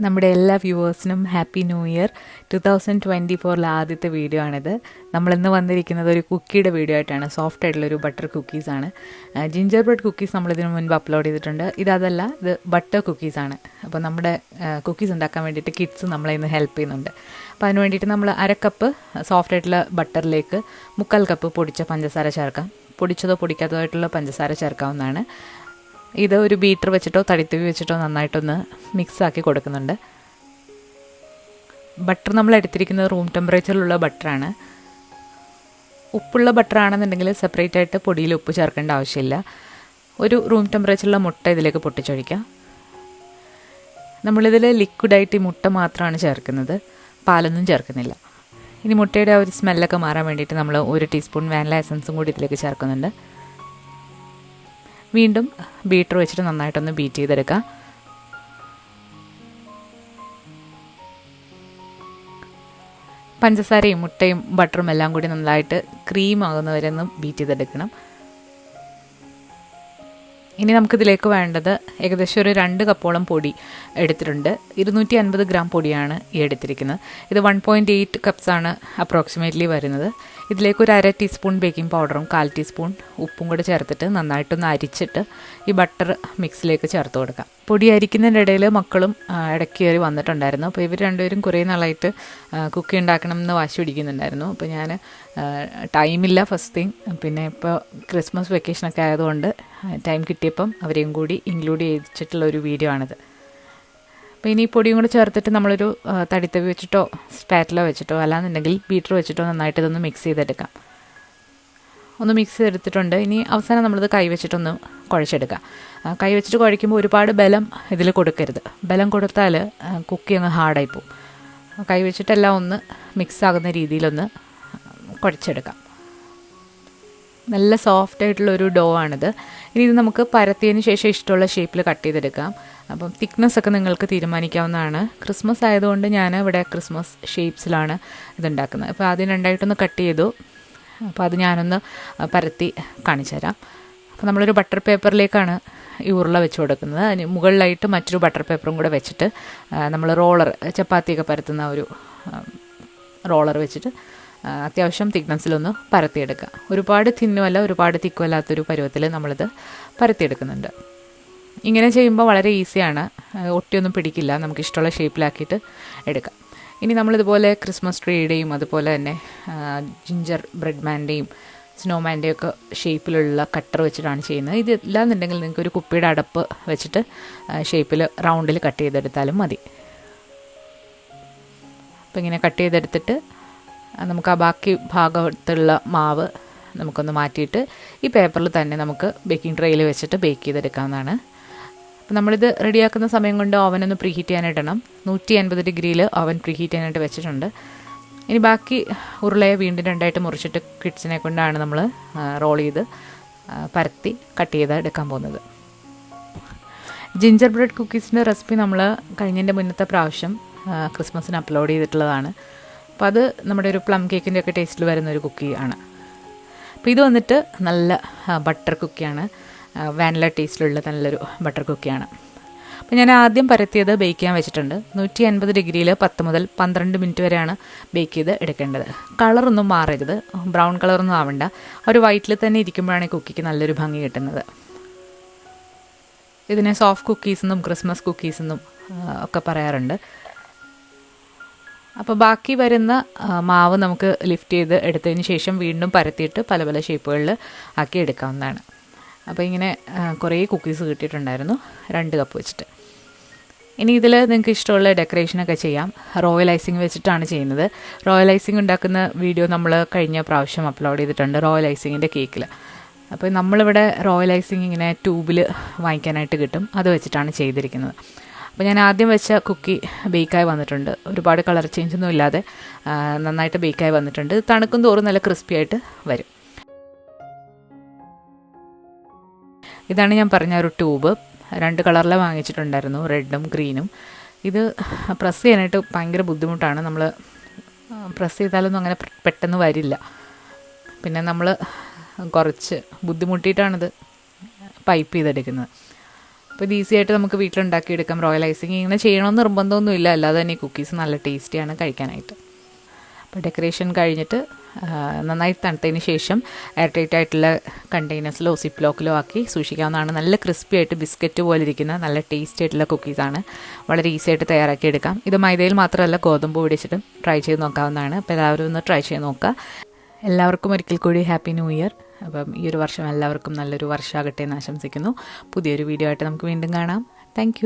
നമ്മുടെ എല്ലാ വ്യൂവേഴ്സിനും happy new year. 2024 ആദ്യത്തെ വീഡിയോ ആണിത്. നമ്മളിന്ന് വന്നിരിക്കുന്നത് ഒരു കുക്കിയുടെ വീഡിയോ ആയിട്ടാണ്. സോഫ്റ്റ് ആയിട്ടുള്ളൊരു ബട്ടർ കുക്കീസാണ്. ജിഞ്ചർ ബ്രെഡ് കുക്കീസ് നമ്മളിതിനു മുൻപ് അപ്ലോഡ് ചെയ്തിട്ടുണ്ട്. ഇതല്ല, ഇത് ബട്ടർ കുക്കീസാണ്. അപ്പോൾ നമ്മുടെ കുക്കീസ് ഉണ്ടാക്കാൻ വേണ്ടിയിട്ട് കിഡ്സ് നമ്മളെ ഇന്ന് ഹെൽപ്പ് ചെയ്യുന്നുണ്ട്. അപ്പോൾ അതിന് വേണ്ടിയിട്ട് നമ്മൾ 1/2 കപ്പ് സോഫ്റ്റ് ആയിട്ടുള്ള ബട്ടറിലേക്ക് 3/4 കപ്പ് പൊടിച്ച പഞ്ചസാര ചേർക്കാം. പൊടിച്ചതോ പൊടിക്കാത്തതോ ആയിട്ടുള്ള പഞ്ചസാര ചേർക്കാവുന്നതാണ്. ഇത് ഒരു ബീറ്റർ വെച്ചിട്ടോ തടിത്തവി വെച്ചിട്ടോ നന്നായിട്ടൊന്ന് മിക്സാക്കി കൊടുക്കുന്നുണ്ട്. ബട്ടർ നമ്മൾ എടുത്തിരിക്കുന്നത് റൂം ടെമ്പറേച്ചറിലുള്ള ബട്ടറാണ്. ഉപ്പുള്ള ബട്ടറാണെന്നുണ്ടെങ്കിൽ സെപ്പറേറ്റ് ആയിട്ട് പൊടിയിൽ ഉപ്പ് ചേർക്കേണ്ട ആവശ്യമില്ല. ഒരു റൂം ടെമ്പറേച്ചറിലുള്ള മുട്ട ഇതിലേക്ക് പൊട്ടിച്ചൊഴിക്കാം. നമ്മളിതിൽ ലിക്വിഡായിട്ട് ഈ മുട്ട മാത്രമാണ് ചേർക്കുന്നത്, പാലൊന്നും ചേർക്കുന്നില്ല. ഇനി മുട്ടയുടെ ആ ഒരു സ്മെല്ലൊക്കെ മാറാൻ വേണ്ടിയിട്ട് നമ്മൾ 1 ടീസ്പൂൺ വാനില എസൻസും കൂടി ഇതിലേക്ക് ചേർക്കുന്നുണ്ട്. വീണ്ടും ബീറ്റർ വെച്ചിട്ട് നന്നായിട്ടൊന്ന് ബീറ്റ് ചെയ്തെടുക്കാം. പഞ്ചസാരയും മുട്ടയും ബട്ടറും എല്ലാം കൂടി നന്നായിട്ട് ക്രീം ആകുന്നവരെ ഒന്ന് ബീറ്റ് ചെയ്തെടുക്കണം. ഇനി നമുക്കിതിലേക്ക് വേണ്ടത് ഏകദേശം ഒരു 2 കപ്പോളം പൊടി എടുത്തിട്ടുണ്ട്. 250 ഗ്രാം പൊടിയാണ് ഈ എടുത്തിരിക്കുന്നത്. ഇത് 1.8 കപ്സാണ് അപ്രോക്സിമേറ്റ്ലി വരുന്നത്. ഇതിലേക്ക് ഒരു 1/2 ടീസ്പൂൺ ബേക്കിംഗ് പൗഡറും 1/4 ടീസ്പൂൺ ഉപ്പും കൂടി ചേർത്തിട്ട് നന്നായിട്ടൊന്ന് അരിച്ചിട്ട് ഈ ബട്ടർ മിക്സിലേക്ക് ചേർത്ത് കൊടുക്കാം. പൊടി അരിക്കുന്നതിൻ്റെ ഇടയിൽ മക്കളും ഇടയ്ക്ക് കയറി വന്നിട്ടുണ്ടായിരുന്നു. അപ്പോൾ ഇവർ രണ്ടുപേരും കുറേ നാളായിട്ട് കുക്കി ഉണ്ടാക്കണം എന്ന് വാശി പിടിക്കുന്നുണ്ടായിരുന്നു. അപ്പോൾ ഞാൻ ടൈമില്ല ഫസ്റ്റ് തിങ്, പിന്നെ ഇപ്പോൾ ക്രിസ്മസ് വെക്കേഷനൊക്കെ ആയതുകൊണ്ട് ടൈം കിട്ടിയപ്പം അവരെയും കൂടി ഇൻക്ലൂഡ് ചെയ്തിട്ടുള്ള ഒരു വീഡിയോ ആണിത്. അപ്പോൾ ഇനി പൊടിയും കൂടെ ചേർത്തിട്ട് നമ്മളൊരു തടിത്തവി വെച്ചിട്ടോ സ്പാറ്റില വെച്ചിട്ടോ അല്ലാന്നുണ്ടെങ്കിൽ ബീറ്റർ വെച്ചിട്ടോ നന്നായിട്ട് ഇതൊന്ന് മിക്സ് ചെയ്തെടുക്കാം. ഒന്ന് മിക്സ് ചെയ്തെടുത്തിട്ടുണ്ട്. ഇനി അവസാനം നമ്മളിത് കൈ വെച്ചിട്ടൊന്ന് കുഴച്ചെടുക്കാം. കൈ വെച്ചിട്ട് കുഴയ്ക്കുമ്പോൾ ഒരുപാട് ബലം ഇതിൽ കൊടുക്കരുത്. ബലം കൊടുത്താൽ കുക്കി അങ്ങ് ഹാർഡായി പോവും. കൈ വെച്ചിട്ടെല്ലാം ഒന്ന് മിക്സ് ആകുന്ന രീതിയിലൊന്ന് കുഴച്ചെടുക്കാം. നല്ല സോഫ്റ്റ് ആയിട്ടുള്ളൊരു ഡോ ആണിത്. ഇനി ഇത് നമുക്ക് പരത്തിയതിന് ശേഷം ഇഷ്ടമുള്ള ഷേപ്പിൽ കട്ട് ചെയ്തെടുക്കാം. അപ്പം തിക്നെസ്സൊക്കെ നിങ്ങൾക്ക് തീരുമാനിക്കാവുന്നതാണ്. ക്രിസ്മസ് ആയതുകൊണ്ട് ഞാൻ ഇവിടെ ക്രിസ്മസ് ഷേപ്സിലാണ് ഇതുണ്ടാക്കുന്നത്. അപ്പോൾ ആദ്യം രണ്ടായിട്ടൊന്ന് കട്ട് ചെയ്തു. അപ്പോൾ അത് ഞാനൊന്ന് പരത്തി കാണിച്ചു തരാം. അപ്പോൾ നമ്മളൊരു ബട്ടർ പേപ്പറിലേക്കാണ് ഈ ഉരുള വെച്ച് കൊടുക്കുന്നത്. അതിന് മുകളിലായിട്ട് മറ്റൊരു ബട്ടർ പേപ്പറും കൂടെ വെച്ചിട്ട് നമ്മൾ റോളർ, ചപ്പാത്തിയൊക്കെ പരത്തുന്ന ഒരു റോളർ വെച്ചിട്ട് അത്യാവശ്യം തിക്നെസ്സിലൊന്ന് പരത്തിയെടുക്കുക. ഒരുപാട് തിന്നുമല്ല ഒരുപാട് തിക്കുമല്ലാത്തൊരു പരുവത്തിൽ നമ്മളിത് പരത്തിയെടുക്കുന്നുണ്ട്. ഇങ്ങനെ ചെയ്യുമ്പോൾ വളരെ ഈസിയാണ്, ഒട്ടിയൊന്നും പിടിക്കില്ല. നമുക്ക് ഇഷ്ടമുള്ള ഷേപ്പിലാക്കിയിട്ട് എടുക്കാം. ഇനി നമ്മളിതുപോലെ ക്രിസ്മസ് ട്രീയുടെയും അതുപോലെ തന്നെ ജിഞ്ചർ ബ്രെഡ് മാൻ്റെയും സ്നോമാൻ്റെയും ഒക്കെ ഷേപ്പിലുള്ള കട്ടർ വെച്ചിട്ടാണ് ചെയ്യുന്നത്. ഇതില്ലാന്നുണ്ടെങ്കിൽ നിങ്ങൾക്ക് ഒരു കുപ്പിയുടെ അടപ്പ് വെച്ചിട്ട് ഷേപ്പിൽ റൗണ്ടിൽ കട്ട് ചെയ്തെടുത്താലും മതി. അപ്പോൾ ഇങ്ങനെ കട്ട് ചെയ്തെടുത്തിട്ട് നമുക്ക് ആ ബാക്കി ഭാഗത്തുള്ള മാവ് നമുക്കൊന്ന് മാറ്റിയിട്ട് ഈ പേപ്പറിൽ തന്നെ നമുക്ക് ബേക്കിംഗ് ട്രേയിൽ വെച്ചിട്ട് ബേക്ക് ചെയ്തെടുക്കാവുന്നതാണ്. അപ്പോൾ നമ്മളിത് റെഡിയാക്കുന്ന സമയം കൊണ്ട് ഓവനൊന്ന് പ്രീഹീറ്റ് ചെയ്യാനിടണം. 180 ഡിഗ്രിയിൽ ഓവൻ പ്രീഹീറ്റ് ചെയ്യാനായിട്ട് വെച്ചിട്ടുണ്ട്. ഇനി ബാക്കി ഉരുളയെ വീണ്ടും രണ്ടായിട്ട് മുറിച്ചിട്ട് കിഡ്സിനെ കൊണ്ടാണ് നമ്മൾ റോൾ ചെയ്ത് പരത്തി കട്ട് ചെയ്ത് എടുക്കാൻ പോകുന്നത്. ജിഞ്ചർ ബ്രെഡ് കുക്കീസിൻ്റെ റെസിപ്പി നമ്മൾ കഴിഞ്ഞതിൻ്റെ മുന്നത്തെ പ്രാവശ്യം ക്രിസ്മസിന് അപ്ലോഡ് ചെയ്തിട്ടുള്ളതാണ്. അപ്പോൾ അത് നമ്മുടെ ഒരു പ്ലം കേക്കിൻ്റെ ഒക്കെ ടേസ്റ്റിൽ വരുന്നൊരു കുക്കി ആണ്. അപ്പോൾ ഇത് വന്നിട്ട് നല്ല ബട്ടർ കുക്കിയാണ്, വാനില ടേസ്റ്റിലുള്ള നല്ലൊരു ബട്ടർ കുക്കിയാണ്. അപ്പോൾ ഞാൻ ആദ്യം പരത്തിയത് ബേക്ക് ചെയ്യാൻ വെച്ചിട്ടുണ്ട്. 180 ഡിഗ്രിയിൽ 10 മുതൽ 12 മിനിറ്റ് വരെയാണ് ബേക്ക് ചെയ്ത് എടുക്കേണ്ടത്. കളറൊന്നും മാറരുത്, ബ്രൗൺ കളറൊന്നും ആവണ്ട. ഒരു വൈറ്റിൽ തന്നെ ഇരിക്കുമ്പോഴാണ് ഈ കുക്കിക്ക് നല്ലൊരു ഭംഗി കിട്ടുന്നത്. ഇതിനെ സോഫ്റ്റ് കുക്കീസെന്നും ക്രിസ്മസ് കുക്കീസെന്നും ഒക്കെ പറയാറുണ്ട്. അപ്പോൾ ബാക്കി വരുന്ന മാവ് നമുക്ക് ലിഫ്റ്റ് ചെയ്ത് എടുത്തതിന് ശേഷം വീണ്ടും പരത്തിയിട്ട് പല പല ഷേപ്പുകളിൽ ആക്കി എടുക്കാവുന്നതാണ്. അപ്പോൾ ഇങ്ങനെ കുറേ കുക്കീസ് കിട്ടിയിട്ടുണ്ടായിരുന്നു, 2 കപ്പ് വെച്ചിട്ട്. ഇനി ഇതിൽ നിങ്ങൾക്ക് ഇഷ്ടമുള്ള ഡെക്കറേഷനൊക്കെ ചെയ്യാം. റോയൽ ഐസിങ് വെച്ചിട്ടാണ് ചെയ്യുന്നത്. റോയൽ ഐസിങ് ഉണ്ടാക്കുന്ന വീഡിയോ നമ്മൾ കഴിഞ്ഞ പ്രാവശ്യം അപ്ലോഡ് ചെയ്തിട്ടുണ്ട്, റോയൽ ഐസിങ്ങിൻ്റെ കേക്കിൽ. അപ്പോൾ നമ്മളിവിടെ റോയൽ ഐസിങ് ഇങ്ങനെ ട്യൂബിൽ വാങ്ങിക്കാനായിട്ട് കിട്ടും, അത് വെച്ചിട്ടാണ് ചെയ്തിരിക്കുന്നത്. അപ്പോൾ ഞാൻ ആദ്യം വെച്ച കുക്കി ബേക്കായി വന്നിട്ടുണ്ട്. ഒരുപാട് കളർ ചേഞ്ചൊന്നും ഇല്ലാതെ നന്നായിട്ട് ബേക്കായി വന്നിട്ടുണ്ട്. തണുക്കും തോറും നല്ല ക്രിസ്പി ആയിട്ട് വരും. ഇതാണ് ഞാൻ പറഞ്ഞ ഒരു ട്യൂബ്. 2 കളറിൽ വാങ്ങിച്ചിട്ടുണ്ടായിരുന്നു, റെഡും ഗ്രീനും. ഇത് പ്രസ് ചെയ്യാനായിട്ട് ഭയങ്കര ബുദ്ധിമുട്ടാണ്. നമ്മൾ പ്രസ് ചെയ്താലൊന്നും അങ്ങനെ പെട്ടെന്ന് വരില്ല. പിന്നെ നമ്മൾ കുറച്ച് ബുദ്ധിമുട്ടിയിട്ടാണിത് പൈപ്പ് ചെയ്തെടുക്കുന്നത്. അപ്പോൾ ഇത് ഈസി ആയിട്ട് നമുക്ക് വീട്ടിലുണ്ടാക്കിയെടുക്കാം. റോയൽ ഐസിങ് ഇങ്ങനെ ചെയ്യണമെന്ന് നിർബന്ധമൊന്നുമില്ല, അല്ലാതെ തന്നെ ഈ കുക്കീസ് നല്ല ടേസ്റ്റിയാണ് കഴിക്കാനായിട്ട്. അപ്പോൾ ഡെക്കറേഷൻ കഴിഞ്ഞിട്ട് നന്നായി തണുത്തതിന് ശേഷം എയർ ടൈറ്റ് ആയിട്ടുള്ള കണ്ടെയ്നേഴ്സിലോ സിപ്പ് ലോക്കിലോ ആക്കി സൂക്ഷിക്കാവുന്നതാണ്. നല്ല ക്രിസ്പി ആയിട്ട് ബിസ്ക്കറ്റ് പോലെ ഇരിക്കുന്ന നല്ല ടേസ്റ്റി ആയിട്ടുള്ള കുക്കീസാണ്. വളരെ ഈസി ആയിട്ട് തയ്യാറാക്കിയെടുക്കാം. ഇത് മൈദയിൽ മാത്രമല്ല ഗോതമ്പ് പൊടിച്ചിട്ടും ട്രൈ ചെയ്ത് നോക്കാവുന്നതാണ്. അപ്പോൾ എല്ലാവരും ഒന്ന് ട്രൈ ചെയ്ത് നോക്കുക. എല്ലാവർക്കും ഒരിക്കൽ കൂടി ഹാപ്പി ന്യൂ ഇയർ. അപ്പം ഈ ഒരു വർഷം എല്ലാവർക്കും നല്ലൊരു വർഷമാകട്ടെ എന്ന് ആശംസിക്കുന്നു. പുതിയൊരു വീഡിയോ ആയിട്ട് നമുക്ക് വീണ്ടും കാണാം. താങ്ക്